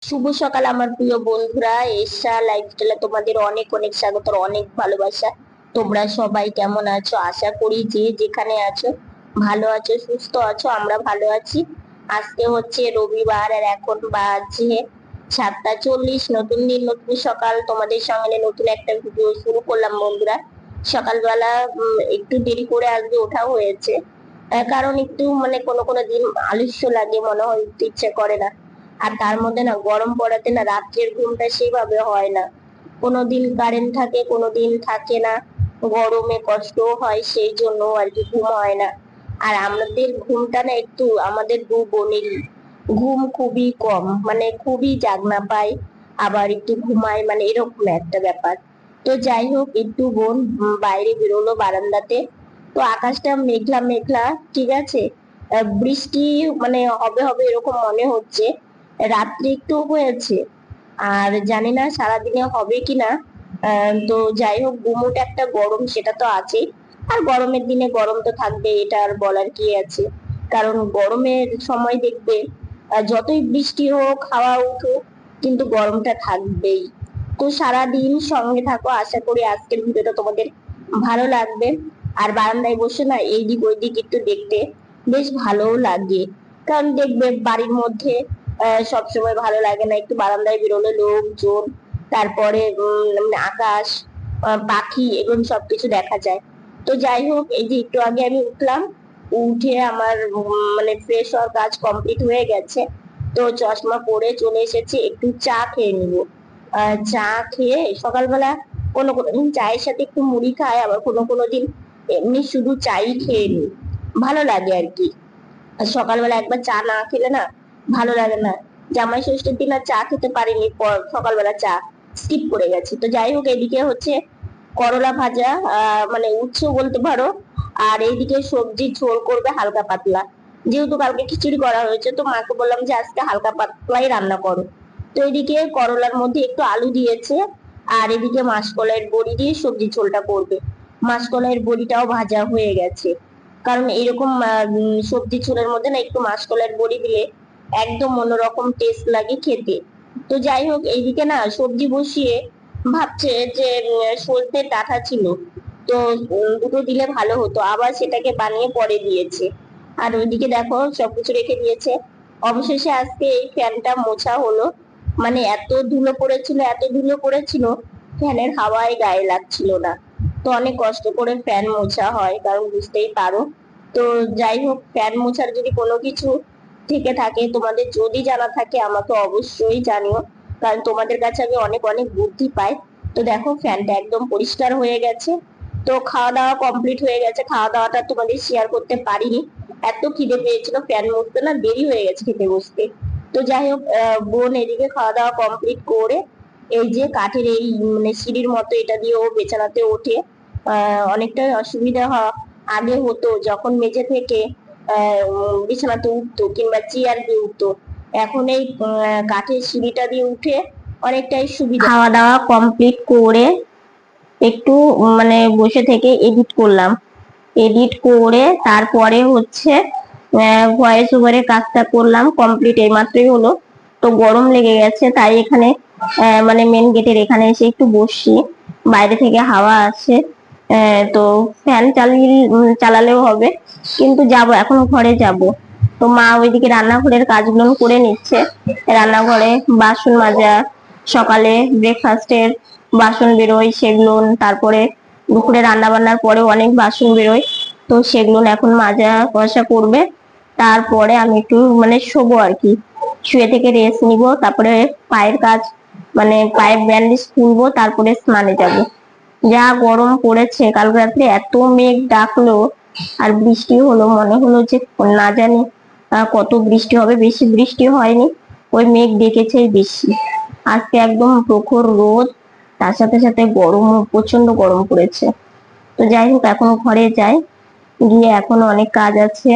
শুভ সকাল আমার প্রিয় বন্ধুরা, এশা লাইফস্টাইলে তোমাদের অনেক অনেক স্বাগত, অনেক ভালোবাসা। তোমরা সবাই কেমন আছো? আশা করি যে যেখানে আছো ভালো আছো, সুস্থ আছো। আমরা ভালো আছি। আজকে হচ্ছে রবিবার আর এখন বাজে 7:40। নতুন দিন, নতুন সকাল, তোমাদের সঙ্গে নতুন একটা ভিডিও শুরু করলাম বন্ধুরা। সকালবেলা একটু দেরি করে আজকে ওঠা হয়েছে, কারণ একটু কোনো কোনো দিন আলস্য লাগে, মনে হয় উঠতে ইচ্ছে করে না। আর তার মধ্যে না গরম পড়াতে না রাত্রের ঘুমটা সেভাবে হয় না। কোনোদিন কারেন্ট থাকে, কোনোদিন থাকে না। গরমে কষ্ট হয়, সেই জন্য আর কি ঘুম হয় না। আর আমাদের ঘুমটা না একটু, আমাদের দু বোনেরই ঘুম খুবই কম, খুবই জাগনা পায়, আবার একটু ঘুমায়, এরকম একটা ব্যাপার। তো যাই হোক, একটু বোন বাইরে বেরোলো বারান্দাতে। তো আকাশটা মেঘলা মেঘলা, ঠিক আছে। বৃষ্টি হবে হবে এরকম মনে হচ্ছে। রাত্রে একটু হয়েছে, আর জানি না সারাদিনে হবে কিনা। তো যাই হোক, গুমোট একটা গরম সেটা তো আছেই। আর গরমের দিনে গরম তো থাকবে, এটা আর বলার কি আছে। কারণ গরমের সময় দেখবে, যতই বৃষ্টি হোক, হাওয়া উঠুক, কিন্তু গরমটা থাকবেই। তো সারাদিন সঙ্গে থাকো, আশা করি আজকের ভিডিওটা তোমাদের ভালো লাগবে। আর বারান্দায় বসে না এইদিক ওইদিক একটু দেখতে বেশ ভালোও লাগে। কারণ দেখবে বাড়ির মধ্যে সবসময় ভালো লাগে না, একটু বারান্দায় বেরোলে লোকজন, তারপরে আকাশ, পাখি, এগুলো সবকিছু দেখা যায়। তো যাই হোক, এই যে একটু আগে আমি উঠলাম, উঠে আমার ফ্রেশ হওয়ার কাজ কমপ্লিট হয়ে গেছে। তো চশমা পরে চলে এসেছি, একটু চা খেয়ে নিব। চা খেয়ে সকালবেলা কোনো কোনো দিন চায়ের সাথে একটু মুড়ি খাই, আবার কোনো কোনো দিন এমনি শুধু চাই খেয়ে নিই, ভালো লাগে আর কি। আর সকালবেলা একবার চা না খেলে না ভালো লাগে না। জামাই ষষ্ঠীর দিন আর চা খেতে পারিনি, সকালবেলা চা স্কিপ করে গেছি। তো যাই হোক, এদিকে হচ্ছে করলা ভাজা, উচ্ছে বলতে পারো। আর এইদিকে সবজি ঝোল করবে হালকা পাতলা। যেহেতু কালকে খিচুড়ি করা হয়েছে, তো মাকে বললাম যে আজকে হালকা পাতলাই রান্না করো। তো এদিকে করলার মধ্যে একটু আলু দিয়েছে, আর এদিকে মাসকলাইয়ের বড়ি দিয়ে সবজি ঝোলটা করবে। মাসকলাইয়ের বড়িটাও ভাজা হয়ে গেছে। কারণ এরকম সবজি ঝোলের মধ্যে না একটু মাসকলাইয়ের বড়ি দিলে একদম অন্যরকম টেস্ট লাগে খেতে। তো যাই হোক, এইদিকে না সবজি বসিয়ে ভাবছে যে সজনে ডাঁটা ছিল, তো দুটো দিলে ভালো হতো, আবার সেটাকে বানিয়ে পরে দিয়েছে। আর ওইদিকে দেখো সবকিছু রেখে দিয়েছে। অবশেষে আজকে এই ফ্যানটা মোছা হলো। এত ধুলো পড়েছিল, এত ধুলো পড়েছিল, ফ্যানের হাওয়ায় গায়ে লাগছিল না। তো অনেক কষ্ট করে ফ্যান মোছা হয়, কারণ বুঝতেই পারো। তো যাই হোক, ফ্যান মোছার যদি কোনো কিছু থেকে থাকে, তোমাদের যদি জানা থাকে আমাকে অবশ্যই জানিও, কারণ তোমাদের কাছে আমি অনেক অনেক বুদ্ধি পাই। তো দেখো, ফ্যানটা একদম পরিষ্কার হয়ে গেছে। তো খাওয়া দাওয়া কমপ্লিট হয়ে গেছে, খাওয়া দাওয়াটা তোমাদের শেয়ার করতে পারিনি, এত খিদে পেয়েছিল, ফ্যান মুছতে না দেরি হয়ে গেছে খেতে বসতে। তো যাই হোক, বোন এদিকে খাওয়া দাওয়া কমপ্লিট করে এই যে কাঠের এই সিঁড়ির মতো এটা দিয়ে ও বিছানাতে ওঠে। অনেকটা অসুবিধা আগে হতো যখন মেঝে থেকে বিছানাতে উঠতো কিংবা চেয়ার দিয়ে উঠতো। এখন এই কাঠের সিঁড়িটা দিয়ে উঠে অনেকটাই সুবিধা। খাওয়া দাওয়া কমপ্লিট করে একটু বসে থেকে এডিট করলাম। এডিট করে তারপরে হচ্ছে ভয়েস ওভারের কাজটা করলাম, কমপ্লিট এইমাত্রই হলো। তো গরম লেগে গেছে, তাই এখানে মেন গেটের এখানে এসে একটু বসছি, বাইরে থেকে হাওয়া আসে। তো ফ্যান চালালেও হবে, কিন্তু যাব এখন ঘরে যাব। তো মা ওইদিকে রান্নাঘরের কাজগুলো করে নিচ্ছে। রান্নাঘরে বাসন মাজা, সকালে ব্রেকফাস্টের বাসন বেরোয় সেগুলো, তারপরে দুপুরে রান্না বান্নার পরেও অনেক বাসন বেরোয়, তো সেগুলো এখন মাজা কষা করবে। তারপরে আমি একটু শোবো আর কি, শুয়ে থেকে রেস্ট নিব। তারপরে পায়ের কাজ, পায়ের ব্যান্ডেজ খুলবো, তারপরে স্নানে যাব। যা গরম পড়েছে, কাল রাত্রে এত মেঘ ডাকলো আর বৃষ্টি হলো, মনে হলো যে না জানি কত বৃষ্টি হবে। বেশি বৃষ্টি হয়নি, ওই মেঘ ডেকেছে বেশি। আজকে একদম প্রখর রোদ, তার সাথে সাথে গরম, প্রচন্ড গরম পড়েছে। তো যাই হোক, এখন ঘরে যাই, গিয়ে এখন অনেক কাজ আছে,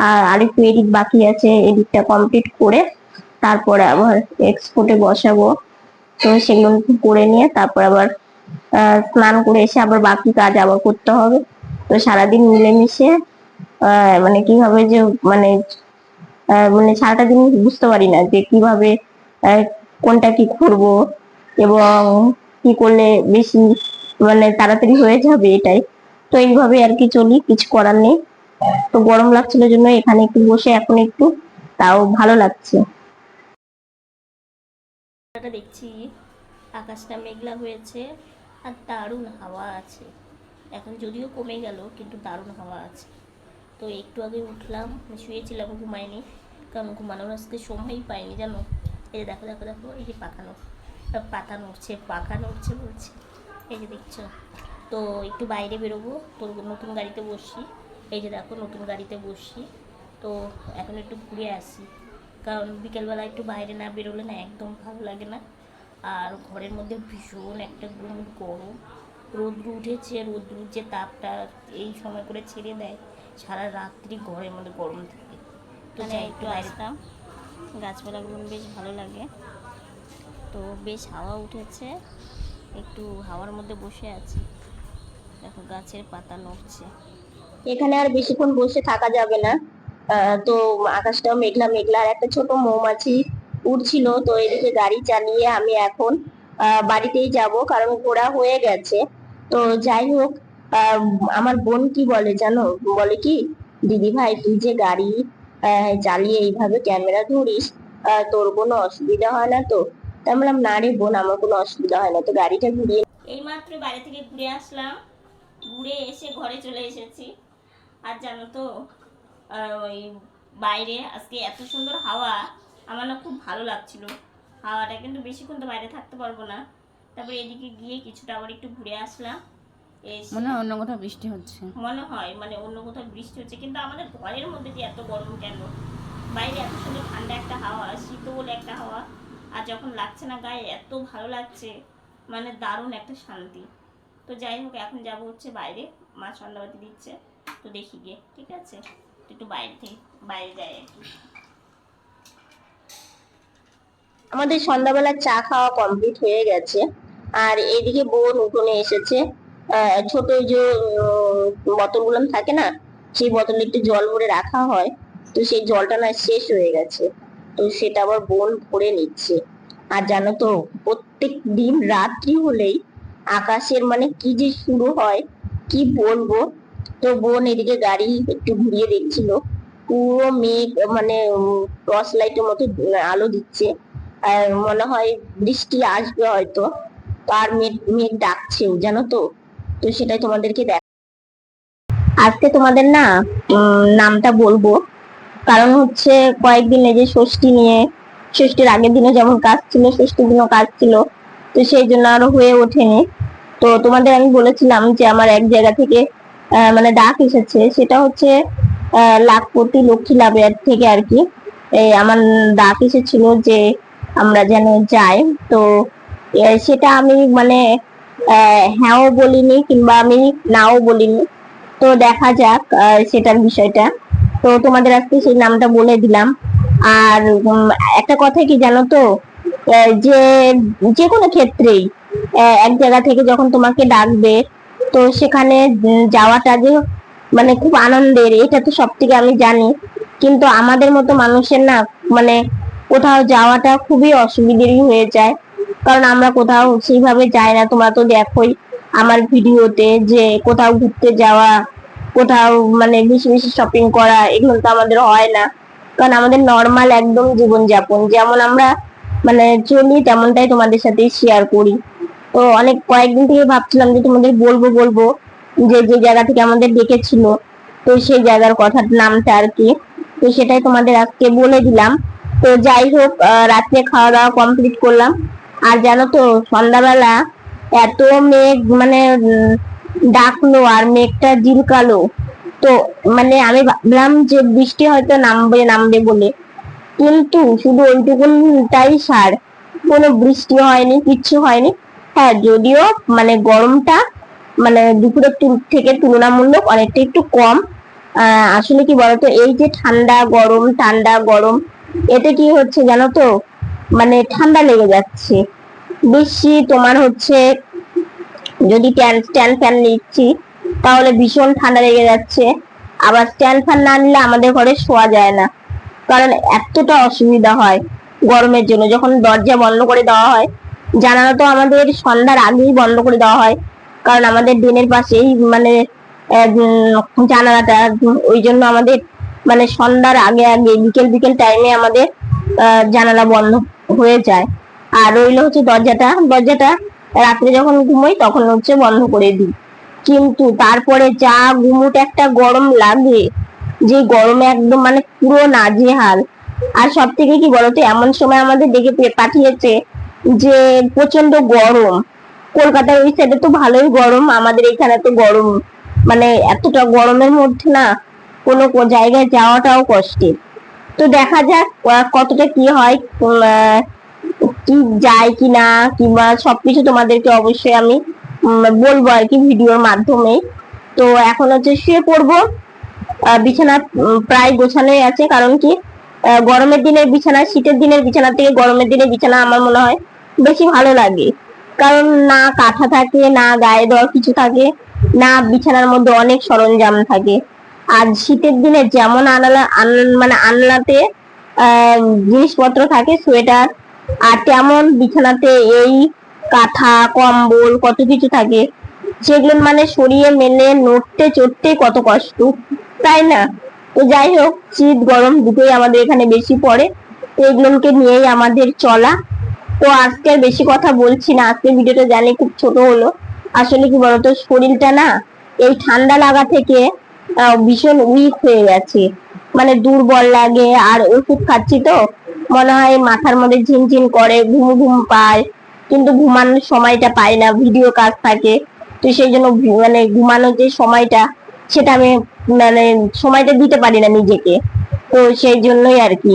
আর আরেকটু এডিট বাকি আছে, এডিটটা কমপ্লিট করে তারপরে আবার এক্সপোর্টে বসাবো। তো সেগুলো করে নিয়ে তারপর আবার স্নান করে এসে আবার বাকি কাজ আবার করতে হবে। তো সারাদিন মিলেমিশে কিভাবে যে সারাটা দিন বুঝতে পারি না যে কিভাবে কোনটা কি করব এবং কি করলে বেশি মানে তাড়াতাড়ি হয়ে যাবে এটাই। তো এইভাবে আর কি চলি, কিছু করার নেই। তো গরম লাগছিল জন্য এখানে একটু বসে এখন একটু তাও ভালো লাগছে। দেখছি আকাশটা মেঘলা হয়েছে আর দারুণ হাওয়া আছে। এখন যদিও কমে গেল কিন্তু দারুণ হাওয়া আছে। তো একটু আগে উঠলাম, শুয়েছিলাম, ঘুমাইনি, কারণ ঘুমানোর আজকে সময়ই পাইনি জানো। এই যে দেখো দেখো দেখো, এই যে পাতা নড়ছে, পাখা নড়ছে বলছে, এই যে দেখছো। তো একটু বাইরে বেরোবো, তো নতুন গাড়িতে বসি, এই যে দেখো নতুন গাড়িতে বসি। তো এখন একটু ঘুরে আসি, কারণ বিকেলবেলা একটু বাইরে না বেরোলে না একদম ভালো লাগে না। আর ঘরের মধ্যে ভীষণ একটা গরম, রোদ্র উঠেছে, রোদ্রুর যে তাপটা এই সময় করে ছেড়ে দেয়, সারা রাত্রি ঘরের মধ্যে গরম থাকে। তো একটু আসলাম, গাছপালাগুলো বেশ ভালো লাগে। তো বেশ হাওয়া উঠেছে, একটু হাওয়ার মধ্যে বসে আছি, দেখো গাছের পাতা নড়ছে। এখানে আর বেশিক্ষণ বসে থাকা যাবে না। তো আকাশটাও মেঘলা মেঘলা, আর একটা ছোট মৌমাছি উড়ছিল। তো এদিকে গাড়ি চালিয়ে আমি এখন বাড়িতেই যাব, কারণ ঘোরা হয়ে গেছে। তো যাই হোক, আমার বোন কি বলে জানো, বলে কি, দিদি ভাই তুই যে গাড়ি চালিয়ে এইভাবে ক্যামেরা ধরিস, তোর কোনো অসুবিধা হয় না তো? তাই বললাম না রে বোন, আমার কোনো অসুবিধা হয় না। তো গাড়িটা ঘুরিয়ে এইমাত্র বাড়ি থেকে ঘুরে আসলাম, ঘুরে এসে ঘরে চলে এসেছি। আর জানো তো, ওই বাইরে আজকে এত সুন্দর হাওয়া, আমার না খুব ভালো লাগছিল হাওয়াটা, কিন্তু বেশিক্ষণ তো বাইরে থাকতে পারবো না। তারপরে এদিকে গিয়ে কিছুটা আবার একটু ঘুরে আসলাম। মনে হয় অন্য কোথাও বৃষ্টি হচ্ছে, মনে হয় মানে অন্য কোথাও বৃষ্টি হচ্ছে, কিন্তু আমাদের ঘরের মধ্যে যে এত গরম কেন? বাইরে এত সুন্দর ঠান্ডা একটা হাওয়া, শীতল একটা হাওয়া, আর যখন লাগছে না গায়ে এত ভালো লাগছে, মানে দারুণ একটা শান্তি। তো যাই হোক, এখন যাবো হচ্ছে বাইরে, মা সন্ধ্যাবাতি দিচ্ছে, তো দেখি গিয়ে, ঠিক আছে? একটু বাইরে যাই আর কি। আমাদের সন্ধ্যাবেলা চা খাওয়া কমপ্লিট হয়ে গেছে, আর এদিকে বোন উঠোনে এসেছে। ছোট যে বোতলগুলো থাকে না, সেই বোতলে একটু জল ভরে রাখা হয়, তো সেই জলটা না শেষ হয়ে গেছে, তো সেটা আবার বোন ভরে নিচ্ছে। আর জানো তো, প্রত্যেক দিন রাত্রি হলেই আকাশের মানে কি যে শুরু হয় কি বলবো। তো বোন এদিকে গাড়ি একটু ঘুরিয়ে দেখছিল, পুরো মেঘ মানে টর্চ লাইটের মতো আলো দিচ্ছে, আর মনে হয় বৃষ্টি আসবে হয়তো। আর মেঘ মেঘ ডাকছেও জানো তো। তো সেটাই তোমাদেরকে আজকে তোমাদের না নামটা বলবো, কারণ হচ্ছে কয়েকদিন এই যে ষষ্ঠী নিয়ে, ষষ্ঠীর আগের দিনে যেমন কাজ ছিল, ষষ্ঠীর দিনও কাজ ছিল, তো সেই জন্য আরো হয়ে ওঠেনি। তো তোমাদের আমি বলেছিলাম যে আমার এক জায়গা থেকে মানে ডাক এসেছে, সেটা হচ্ছে লাখপতি লক্ষ্মী লাভের থেকে আর কি। আমার ডাক এসেছিল যে আমরা যেন যাই। তো সেটা আমি মানে হ্যাঁও বলিনি কিংবা আমি নাও বলিনি। তো দেখা যাক সেটার বিষয়টা। তো তোমাদের আজকে সেই নামটা বলে দিলাম। আর একটা কথা কি জানো তো, যে যে কোনো ক্ষেত্রেই এক জায়গা থেকে যখন তোমাকে ডাকবে, তো সেখানে যাওয়াটা যে মানে খুব আনন্দের, এটা তো সব থেকে আমি জানি। কিন্তু আমাদের মতো মানুষের না মানে কোথাও যাওয়াটা খুবই অসুবিধেরই হয়ে যায়, কারণ আমরা কোথাও সেইভাবে যাই না। তোমরা তো দেখোই আমার ভিডিওতে যে কোথাও ঘুরতে যাওয়া, কোথাও মানে বেশি বেশি শপিং করা, এগুলো তো আমাদের হয় না, কারণ আমাদের নর্মাল একদম জীবনযাপন যেমন আমরা মানে চলি তেমনটাই তোমাদের সাথে শেয়ার করি। তো অনেক কয়েকদিন থেকে ভাবছিলাম যে তোমাদের বলবো বলবো যে যে জায়গা থেকে আমাদের ডেকেছিল, তো সেই জায়গার কথার নামটা আর কি। তো সেটাই তোমাদের আজকে বলে দিলাম। তো যাই হোক, রাত্রে খাওয়া দাওয়া কমপ্লিট করলাম। আর জানো তো, সন্ধ্যাবেলা এত মেঘ মানে ডাকলো আর মেঘটা জিলকালো, তো মানে আমি ভাবলাম যে বৃষ্টি হয়তো নামবে নামবে বলে, কিন্তু শুধু ওইটুকুনটাই সার, কোনো বৃষ্টি হয়নি, কিচ্ছু হয়নি। হ্যাঁ, যদিও মানে গরমটা মানে দুপুরের থেকে তুলনামূলক অনেকটা একটু কম। আসলে কি বলতো, এই যে ঠান্ডা গরম ঠান্ডা গরম, এতে কি হচ্ছে জানো তো, মানে ঠান্ডা লেগে যাচ্ছে বেশি। তোমার হচ্ছে যদি স্ট্যান্ড ফ্যান নিচ্ছি তাহলে ভীষণ ঠান্ডা লেগে যাচ্ছে, আবার স্ট্যান্ড ফ্যান না নিলে আমাদের ঘরে শোয়া যায় না, কারণ এতটা অসুবিধা হয়। গরমের জন্য। যখন দরজা বন্ধ করে দেওয়া হয়, জানালা তো আমাদের সন্ধ্যার আগেই বন্ধ করে দেওয়া হয়, কারণ আমাদের ড্রেনের পাশেই মানে জানালাটা, ওই জন্য আমাদের মানে সন্ধ্যার আগে আগে বিকেল বিকেল টাইমে আমাদের জানালা বন্ধ হয়ে যায়। আর রইলো হচ্ছে দরজাটা রাত্রে যখন ঘুমোই তখন হচ্ছে বন্ধ করে দিই। কিন্তু তারপরে যা গুমুট একটা গরম লাগে, যে গরমে একদম মানে পুরো নাজেহাল। আর সব থেকে কি বলতো, এমন সময় আমাদের ডেকে পাঠিয়েছে যে প্রচন্ড গরম। কলকাতার ওই সাইডে তো ভালোই গরম, আমাদের এখানে তো গরম, মানে এতটা গরমের মধ্যে না কোনো জায়গায় যাওয়াটাও কষ্টের। তো দেখা যাক কতটা কি হয়, কি যায় কিনা, কিংবা সবকিছু তোমাদেরকে অবশ্যই আমি বলবো আর কি ভিডিওর মাধ্যমে। তো এখন হচ্ছে শুয়ে পড়বো। বিছানা প্রায় গোছানোই আছে, কারণ কি গরমের দিনের বিছানা শীতের দিনের বিছানা থেকে গরমের দিনের বিছানা আমার মনে হয় বেশি ভালো লাগে। কারণ না কাঁথা থাকে, না গায়ে দেওয়ার কিছু থাকে, না বিছানার মধ্যে অনেক সরঞ্জাম থাকে। আর শীতের দিনে যেমন মানে আনলাতে জিনিসপত্র থাকে, সোয়েটার, আর তেমন বিছানাতে এই কাঁথা কম্বল কত কিছু থাকে, যেগুলো মানে সরিয়ে মেলে নড়তে চড়তে কত কষ্ট, তাই না? তো যাই হোক, শীত গরম দুটোই আমাদের এখানে বেশি পড়ে, তো এগুলোকে নিয়েই আমাদের চলা। তো আজকে আর বেশি কথা বলছি না, আজকের ভিডিওটা জানি খুব ছোট হলো। আসলে কি বলতো, শরীরটা না এই ঠান্ডা লাগা থেকে ভীষণ উইক হয়ে গেছে, মানে দুর্বল লাগে। আর ওষুধ খাচ্ছি তো মনে হয় মাথার মধ্যে ঝিনঝিন করে, ঘুম ঘুম পায়, কিন্তু ঘুমানোর সময়টা পাই না, ভিডিও কাজ থাকে। তো সেই জন্য মানে ঘুমানোর যে সময়টা, সেটা আমি মানে সময়টা দিতে পারি না নিজেকে। তো সেই জন্যই আর কি।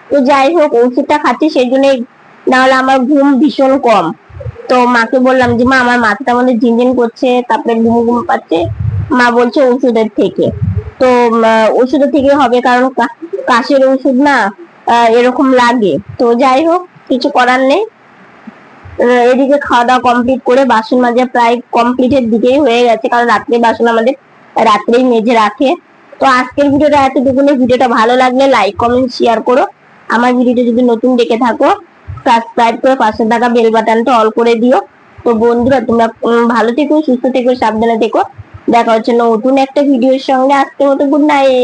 তো যাই হোক, ওষুধটা খাচ্ছি সেই জন্যই, না হলে আমার ঘুম ভীষণ কম। তো মাকে বললাম যে মা, আমার মাথাটা মধ্যে ঝিনঝিন করছে, তারপরে ঘুম ঘুম পাচ্ছে। মা বলছে ওষুধের থেকে। তো ওষুধের থেকে হবে, কারণ কাশের ওষুধ না এরকম লাগে। তো যাই হোক, কিছু করার নেই। এদিকে খাওয়া দাওয়া কমপ্লিট করে বাসন মাজা প্রায় কমপ্লিটের দিকেই হয়ে গেছে, কারণ রাত্রে বাসন আমাদের রাত্রেই মেজে রাখে। তো আজকের ভিডিওটা এতটুকুনি। ভিডিওটা ভালো লাগলে লাইক কমেন্ট শেয়ার করো। আমার ভিডিওটা যদি নতুন দেখে থাকো, সাবস্ক্রাইব করে পাশে থাকা বেল বাটনটা অল করে দিও। তো বন্ধুরা, তোমরা ভালো থেকো, সুস্থ থেকো, সাবধানে থেকো। দেখা হচ্ছে নতুন একটা ভিডিওর সঙ্গে। আজকের মতো গুড নাইট।